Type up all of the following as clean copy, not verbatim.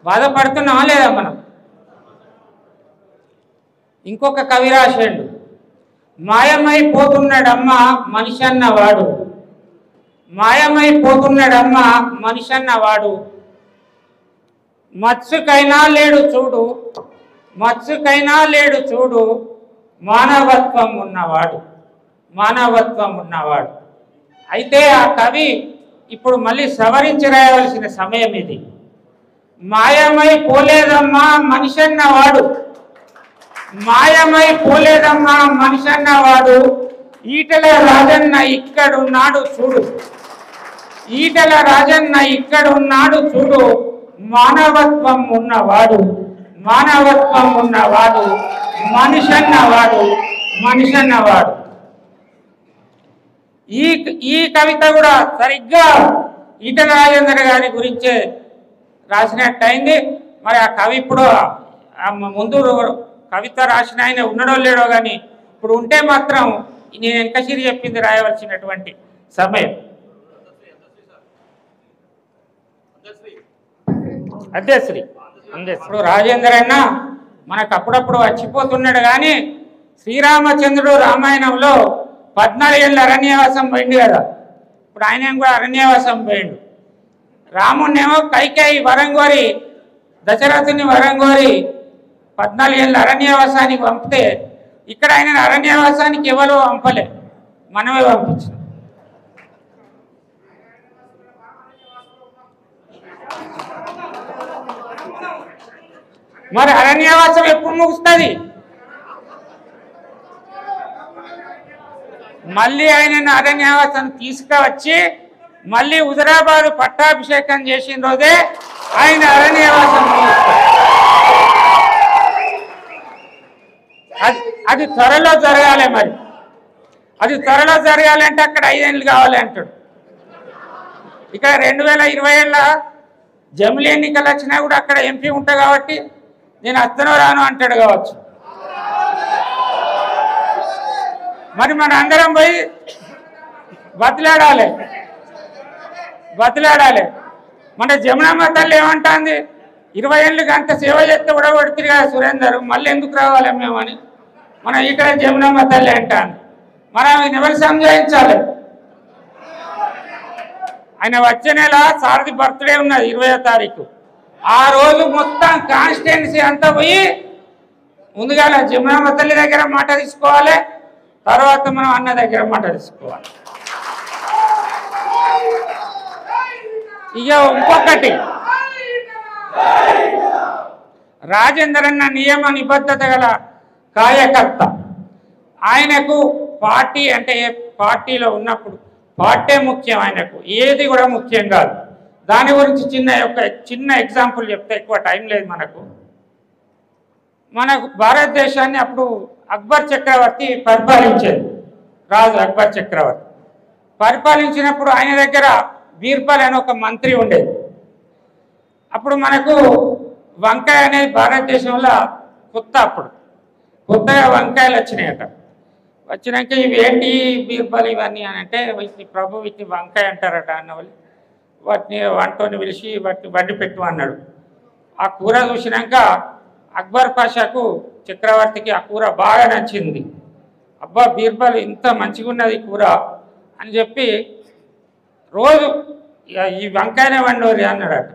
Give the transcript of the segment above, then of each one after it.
బాధపడుతున్నామా లేదా మనం? ఇంకొక కవి రాసిండు, మాయమైపోతున్నాడమ్మ మనిషి అన్నవాడు, మాయమైపోతున్నాడమ్మ మనిషి అన్నవాడు, మత్స్సుకైనా లేడు చూడు, మత్స్సుకైనా లేడు చూడు, మానవత్వం ఉన్నవాడు, మానవత్వం ఉన్నవాడు. అయితే ఆ కవి ఇప్పుడు మళ్ళీ సవరించి రాయవలసిన సమయం ఇది. మాయమై పోలేదమ్మా మనిషి అన్నవాడు, మాయమై పోలేదమ్మా మనిషి అన్నవాడు, ఈటెల రాజన్న ఇక్కడున్నాడు చూడు, ఈటెల రాజన్న ఇక్కడున్నాడు చూడు, మానవత్వం ఉన్నవాడు, మానవత్వం ఉన్నవాడు, మనిషి అన్నవాడు, మనిషి అన్నవాడు. ఈ కవిత కూడా సరిగ్గా ఈటెల రాజేందర్ గారి గురించే రాసినట్టయింది. మరి ఆ కవి ఇప్పుడు ముందు కవిత రాసిన ఆయన ఉన్నాడో లేడో కానీ ఇప్పుడు ఉంటే మాత్రం నేను వెంకశ్రీ చెప్పింది రాయవలసినటువంటి సమయం. అధ్యశ్రీ ఇప్పుడు రాజేంద్ర అన్న మనకు అప్పుడప్పుడు వచ్చిపోతున్నాడు కానీ శ్రీరామచంద్రుడు రామాయణంలో 14 ఏళ్ళ అరణ్యవాసం పోయిండు కదా. ఇప్పుడు ఆయన కూడా అరణ్యవాసం పోయిండు. రాముణ్ణేమో కైకేయి వరంగోరి దశరథుని వరంగోరి 14 ఏళ్ళ అరణ్యవాసానికి పంపితే ఇక్కడ ఆయన అరణ్యవాసానికి ఎవరో పంపలే, మనమే పంపించాం. మరి అరణ్యవాసం ఎప్పుడు ముగుస్తుంది? మళ్ళీ ఆయనను అరణ్యవాసం తీసుకువచ్చి మళ్ళీ హుజరాబాద్ పట్టాభిషేకం చేసిన రోజే ఆయన అరణ్యవాసం ముగుస్తాడు. అది త్వరలో జరగాలి. మరి అది త్వరలో జరగాలంటే అక్కడ 5 ఏళ్ళు కావాలి అంటాడు. ఇక్కడ 2020 జమిలి ఎన్నికలు వచ్చినా కూడా అక్కడ ఎంపీ ఉంటా కాబట్టి నేను అత్తనో రాను అంటాడు కావచ్చు. మరి మన అందరం పోయి బతిలాడాలి, బతిలాడాలి. మన జమునమ్మ తల్లి ఏమంటుంది, 20 ఏళ్ళకి అంత సేవ చేస్తే కూడా కొడుతుంది కదా సురేందర్, మళ్ళీ ఎందుకు రావాలి మేమని మనం ఇక్కడ జమునమ్మ తల్లి అంటాను. మనం ఎవరు సంజాయించాలి? ఆయన వచ్చే నెల సారథి బర్త్డే ఉన్నది 20వ తారీఖు. ఆ రోజు మొత్తం కాన్స్టిట్యున్సీ అంతా పోయి ముందుగా జమునమ్మ తల్లి దగ్గర మాట తీసుకోవాలి, తర్వాత మనం అన్న దగ్గర మాట తీసుకోవాలి. ఇక ఇంకొకటి, రాజేంద్రన్న నియమ నిబద్ధత గల కార్యకర్త. ఆయనకు పార్టీ అంటే పార్టీలో ఉన్నప్పుడు పార్టీ ముఖ్యం, ఆయనకు ఏది కూడా ముఖ్యం కాదు. దాని గురించి చిన్న ఎగ్జాంపుల్ చెప్తే ఎక్కువ టైం లేదు మనకు. భారతదేశాన్ని అప్పుడు అక్బర్ చక్రవర్తి పరిపాలించేది, రాజు అక్బర్ చక్రవర్తి పరిపాలించినప్పుడు ఆయన దగ్గర బీర్బల్ అనే ఒక మంత్రి ఉండేది. అప్పుడు మనకు వంకాయ అనేది భారతదేశంలో అప్పుడు కొత్తగా వంకాయలు వచ్చినాయట. వచ్చినాక ఇవి ఏంటి బీర్బల్ ఇవన్నీ అని అంటే, వీటిని ప్రభు వీటిని వంకాయ అంటారట అన్న వాళ్ళు వాటిని వంటని పిలిచి వాటిని వండి పెట్టు అన్నాడు. ఆ కూర చూసినాక అక్బర్ పాషాకు చక్రవర్తికి ఆ కూర బాగా నచ్చింది. అబ్బా బీర్బల్ ఇంత మంచిగా ఉన్నది కూర అని చెప్పి రోజు ఈ వంకాయనే వండోరి అన్నాడట.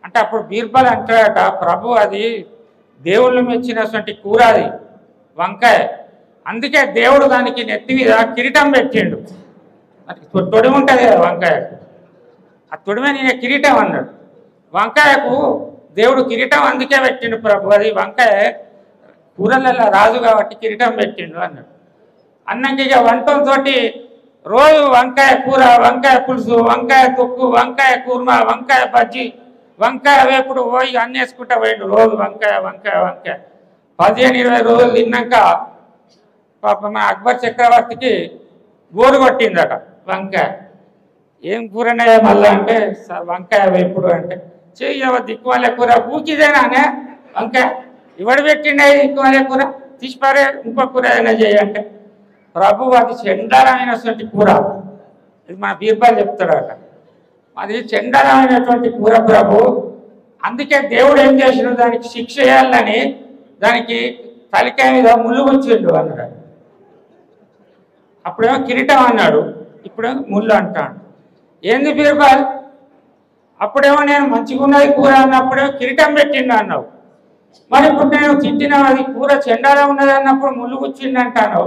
అంటే అప్పుడు బీర్బల్ అంటాడట, ప్రభు అది దేవుళ్ళు మెచ్చినటువంటి కూర అది వంకాయ, అందుకే దేవుడు దానికి నెత్తి మీద కిరీటం పెట్టిండు. తొడిమి ఉంటుంది కదా వంకాయకు, ఆ తొడిమే నేను కిరీటం అన్నాడు. వంకాయకు దేవుడు కిరీటం అందుకే పెట్టిండు ప్రభు, అది వంకాయ కూరలలో రాజు కాబట్టి కిరీటం పెట్టిండు అన్నాడు. అన్నాక ఇక వంటంతో రోజు వంకాయ కూర, వంకాయ పులుసు, వంకాయ తొక్కు, వంకాయ కూర్మా, వంకాయ బజ్జీ, వంకాయ వేపుడు పోయి అన్నీ వేసుకుంటా పోయిండు. రోజు వంకాయ వంకాయ వంకాయ 15-20 రోజులు తిన్నాక పాప మన అక్బర్ చక్రవర్తికి గోరు కొట్టిందట వంకాయ. ఏం కూరనే మళ్ళా అంటే వంకాయ వేపుడు అంటే, చెయ్యవ దిక్కుమాలే కూర ఊకిదేనానే వంకాయ ఇవడు పెట్టిండే దిక్కుమాలే కూర తీసిపారే ఇంకో కూర ఏదైనా చేయంటే, ప్రభు అది చండాలమైనటువంటి కూర, ఇది మన బీర్బల్ చెప్తాడట, అది చండాలమైనటువంటి కూర ప్రభు, అందుకే దేవుడు ఏం చేసిన దానికి శిక్ష చేయాలని దానికి తలకాయ మీద ముళ్ళు గుచ్చిండు అన్నాడు. అప్పుడేమో కిరీటం అన్నాడు, ఇప్పుడేమో ముళ్ళు అంటాడు. ఏంది బీర్బల్, అప్పుడేమో నేను మంచిగా ఉన్నది కూర అన్నప్పుడేమో కిరీటం పెట్టిండు అన్నావు, మరి ఇప్పుడు నేను తిట్టిన అది కూర చెండాలా ఉన్నది అన్నప్పుడు ముళ్ళు గుచ్చిండు అంటాను,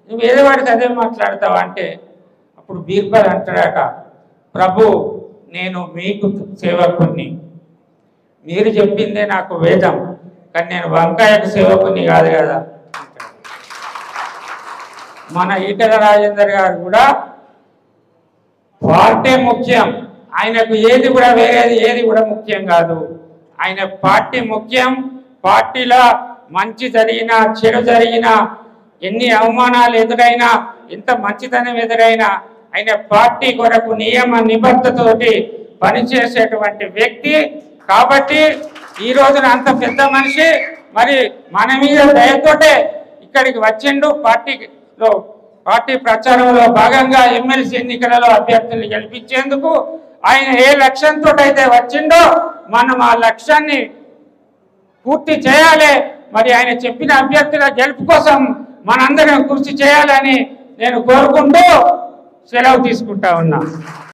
నువ్వు ఏదో వాడికి అదే మాట్లాడతావు అంటే అప్పుడు బీర్బల్ అంటాడట, ప్రభు నేను మీకు సేవకుని, మీరు చెప్పిందే నాకు వేదం, కానీ నేను వంకాయకు సేవకుని కాదు కదా. మన ఈటెల రాజేందర్ గారు కూడా పార్టీ ముఖ్యం, ఆయనకు ఏది కూడా వేరేది ఏది కూడా ముఖ్యం కాదు, ఆయన పార్టీ ముఖ్యం. పార్టీలో మంచి జరిగినా చెడు జరిగినా ఎన్ని అవమానాలు ఎదురైనా ఎంత మంచితనం ఎదురైనా ఆయన పార్టీ కొరకు నియమ నిబద్ధతతోటి పనిచేసేటువంటి వ్యక్తి. కాబట్టి ఈ రోజున అంత పెద్ద మనిషి మరి మన మీద దయతోటే ఇక్కడికి వచ్చిండు. పార్టీ ప్రచారంలో భాగంగా ఎమ్మెల్సీ ఎన్నికలలో అభ్యర్థుల్ని గెలిపించేందుకు ఆయన ఏ లక్ష్యంతో అయితే వచ్చిండో మనం ఆ లక్ష్యాన్ని పూర్తి చేయాలి. మరి ఆయన చెప్పిన అభ్యర్థుల గెలుపు కోసం మనందరం కృషి చేయాలని నేను కోరుకుంటూ సెలవు తీసుకుంటా ఉన్నా.